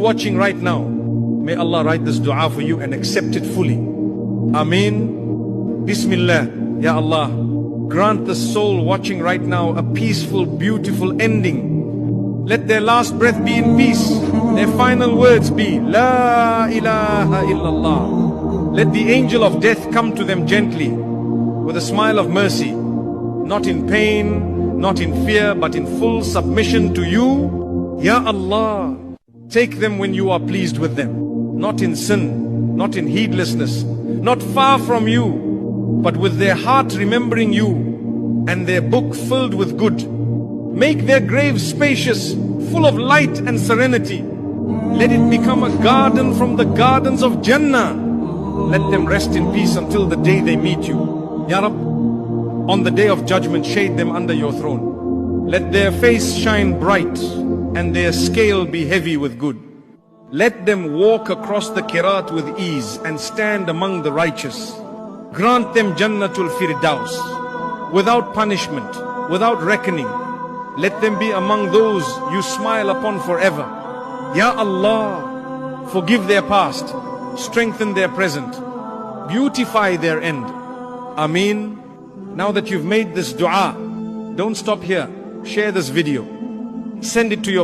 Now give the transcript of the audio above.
watching right now, may Allah write this dua for you and accept it fully. Ameen. Bismillah. Ya Allah, grant the soul watching right now a peaceful, beautiful ending. Let their last breath be in peace. Their final words be La ilaha illallah. Let the angel of death come to them gently with a smile of mercy, not in pain, not in fear, but in full submission to you. Ya Allah, take them when you are pleased with them, not in sin, not in heedlessness, not far from you, but with their heart remembering you and their book filled with good. Make their graves spacious, full of light and serenity. Let it become a garden from the gardens of Jannah. Let them rest in peace until the day they meet you. Ya Rab, on the day of judgment, shade them under your throne. Let their face shine bright and their scale be heavy with good. Let them walk across the Kirat with ease and stand among the righteous. Grant them Jannatul Firdaus, without punishment, without reckoning. Let them be among those you smile upon forever. Ya Allah, forgive their past, strengthen their present, beautify their end. Ameen. Now that you've made this dua, don't stop here. Share this video. Send it to your